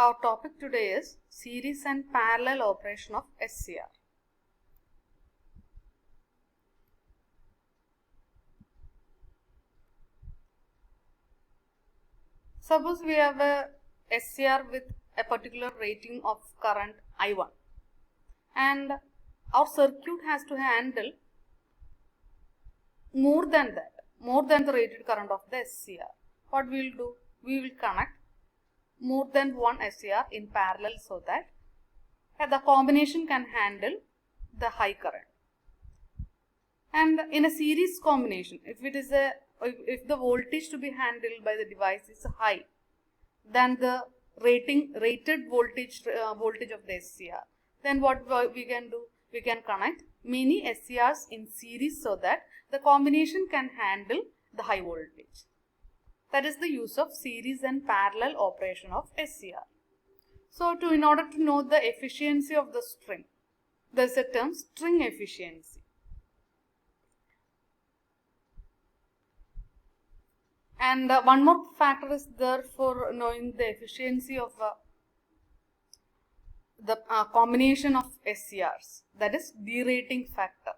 Our topic today is series and parallel operation of SCR. Suppose we have a SCR with a particular rating of current I1 and our circuit has to handle more than the rated current of the SCR. What we will do? We will connect more than one SCR in parallel so that the combination can handle the high current. And in a series combination, if the voltage to be handled by the device is high than the rated voltage of the SCR, then what we can do? We can connect many SCRs in series so that the combination can handle the high voltage. That is the use of series and parallel operation of SCR. So, in order to know the efficiency of the string, there is a term string efficiency. And one more factor is there for knowing the efficiency of the combination of SCRs, that is derating factor.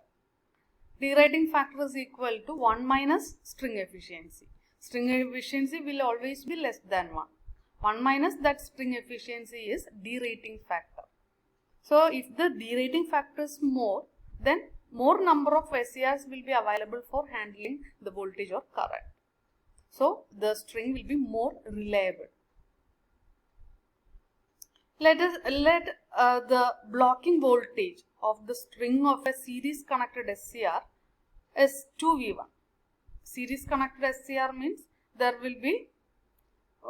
Derating factor is equal to 1 minus string efficiency. String efficiency will always be less than 1. 1 minus that string efficiency is derating factor. So, if the derating factor is more, then more number of SCRs will be available for handling the voltage or current. So, the string will be more reliable. Let the blocking voltage of the string of a series connected SCR is 2V1. Series connected SCR means there will be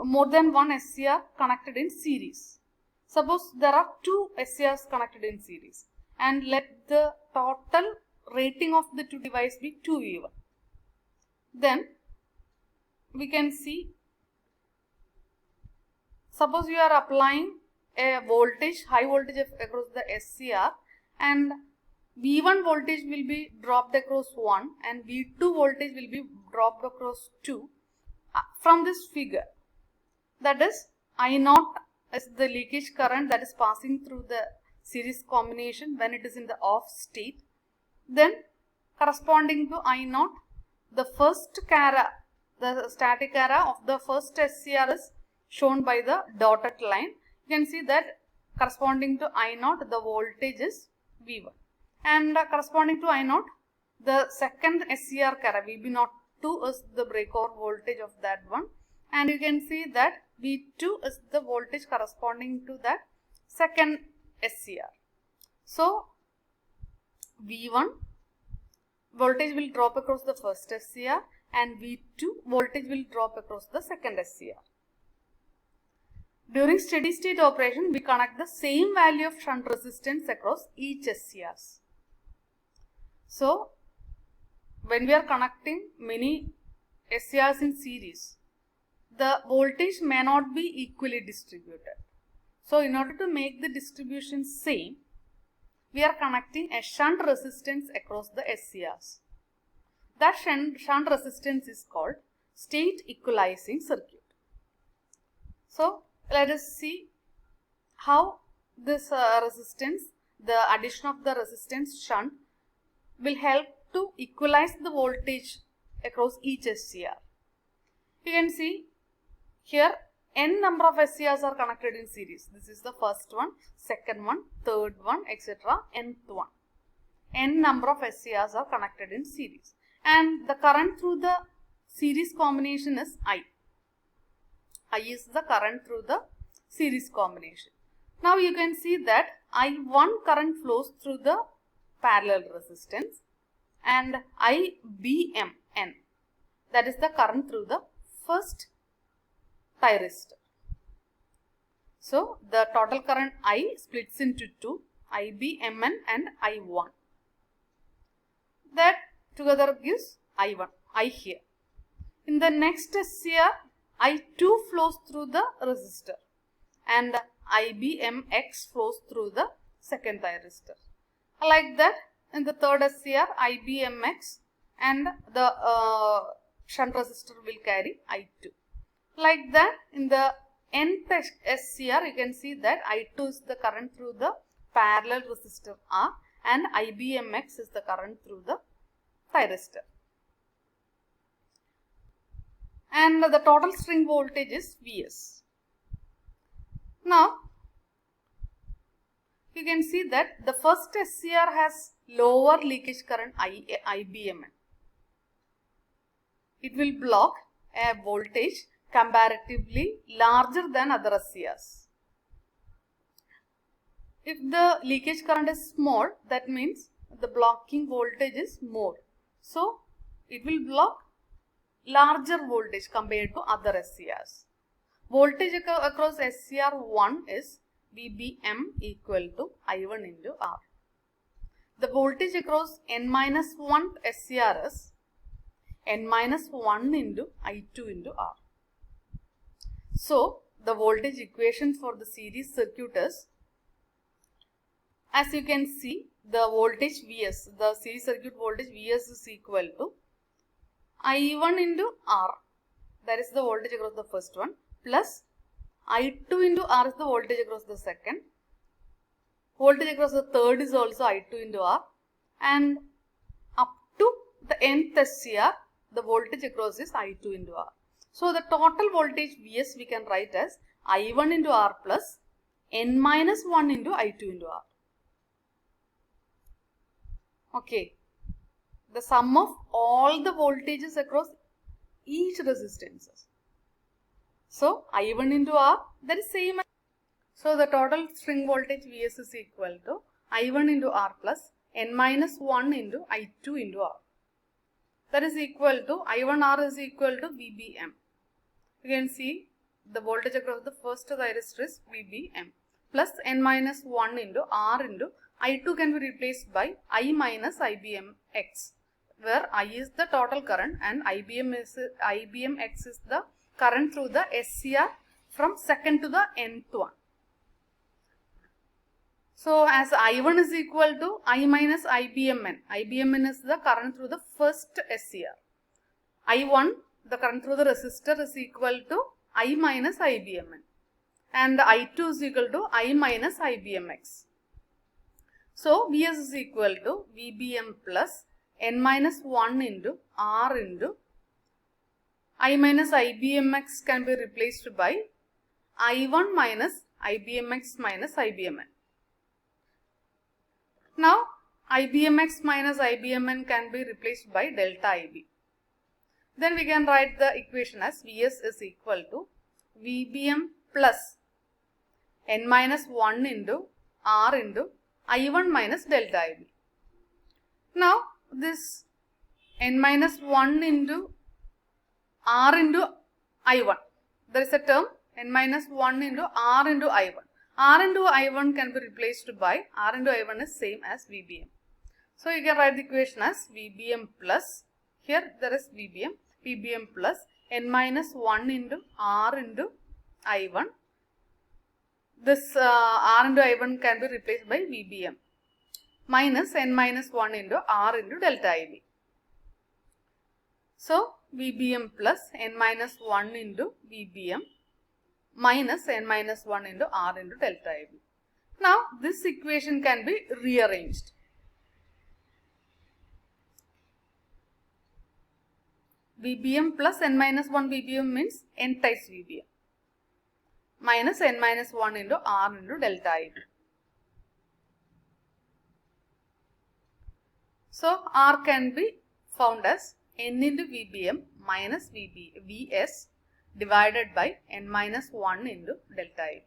more than one SCR connected in series. Suppose there are two SCRs connected in series and let the total rating of the two devices be 2V1. Then we can see, suppose you are applying a high voltage across the SCR, and V1 voltage will be dropped across 1 and V2 voltage will be dropped across 2 from this figure. That is, I0 is the leakage current that is passing through the series combination when it is in the off state. Then corresponding to I0, the first cara, the static era of the first SCR is shown by the dotted line. You can see that corresponding to I0, the voltage is V1. And corresponding to I0, the second SCR cara, VB02 is the breakover voltage of that one. And you can see that V2 is the voltage corresponding to that second SCR. So, V1 voltage will drop across the first SCR and V2 voltage will drop across the second SCR. During steady state operation, we connect the same value of shunt resistance across each SCRs. So, when we are connecting many SCRs in series, the voltage may not be equally distributed. So, in order to make the distribution same, we are connecting a shunt resistance across the SCRs. That shunt resistance is called state equalizing circuit. So, let us see how this resistance, the addition of the resistance shunt, will help to equalize the voltage across each SCR. You can see here n number of SCRs are connected in series. This is the first one, second one, third one, etc. nth one. N number of SCRs are connected in series. And the current through the series combination is I. I is the current through the series combination. Now you can see that I1 current flows through the parallel resistance and IBMN, that is the current through the first thyristor. So, the total current I splits into two, IBMN and I1. That together gives I1, I here. In the next SCR, I2 flows through the resistor and IBMX flows through the second thyristor. Like that, in the third SCR, IBMX and the shunt resistor will carry I2. Like that, in the nth SCR, you can see that I2 is the current through the parallel resistor R and IBMX is the current through the thyristor. And the total string voltage is Vs. Now, you can see that the first SCR has lower leakage current IBMN. It will block a voltage comparatively larger than other SCRs. If the leakage current is small, that means the blocking voltage is more. So, it will block larger voltage compared to other SCRs. Voltage across SCR1 is VBM equal to I1 into R. The voltage across N-1 SCR is N-1 into I2 into R. So, the voltage equation for the series circuit is, as you can see, the voltage Vs, the series circuit voltage Vs is equal to I1 into R, that is the voltage across the first one, plus I2 into R is the voltage across the second. Voltage across the third is also I2 into R, and up to the nth SCR, the voltage across is I2 into R. So, the total voltage Vs we can write as I1 into R plus N-1 into I2 into R. Okay. The sum of all the voltages across each resistances. So, I1 into R, that is same. So, the total string voltage Vs is equal to I1 into R plus N-1 into I2 into R. That is equal to I1R is equal to VBM. You can see the voltage across the first thyristor is VBM plus N-1 into R into I2 can be replaced by I minus IBMX, where I is the total current and IBMX is the current through the SCR from second to the nth one. So, as I1 is equal to I minus IBMN, IBMN is the current through the first SCR. I1, the current through the resistor, is equal to I minus IBMN, and I2 is equal to I minus IBMX. So, Vs is equal to VBM plus N-1 into R into I minus IBMX can be replaced by I1 minus IBMX minus IBMN. Now, IBMX minus IBMN can be replaced by delta IB. Then we can write the equation as Vs is equal to VBM plus N-1 into R into I1 minus delta IB. Now, this N-1 into R into I1, there is a term N-1 into R into I1. R into I1 can be replaced by R into I1 is same as VBM. So, you can write the equation as VBM plus, here there is VBM plus N-1 into R into I1. This R into I1 can be replaced by VBM minus N-1 into R into delta IB. So, VBM plus N-1 into VBM minus N-1 into R into delta IB. Now, this equation can be rearranged. VBM plus N-1 VBM means N times VBM minus N-1 into R into delta IB. So, R can be found as N into VBM minus Vs divided by N-1 into delta IB.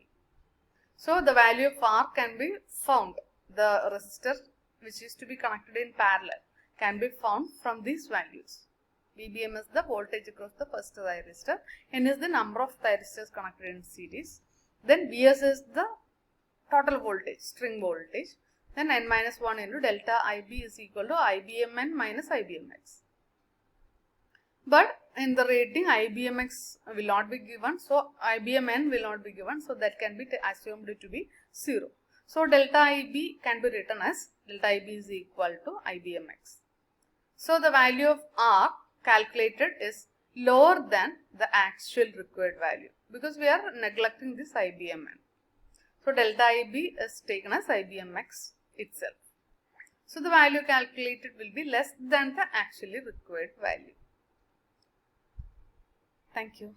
So, the value of R can be found. The resistor which is to be connected in parallel can be found from these values. VBM is the voltage across the first thyristor, N is the number of thyristors connected in series, then Vs is the total voltage, string voltage, then N-1 into delta IB is equal to IBMN minus IBMX. But in the rating, IBMX will not be given, so IBMN will not be given, so that can be assumed to be 0. So, delta IB can be written as delta IB is equal to IBMX. So, the value of R calculated is lower than the actual required value. because we are neglecting this IBMN. So delta IB is taken as IBMX itself. So the value calculated will be less than the actually required value. Thank you.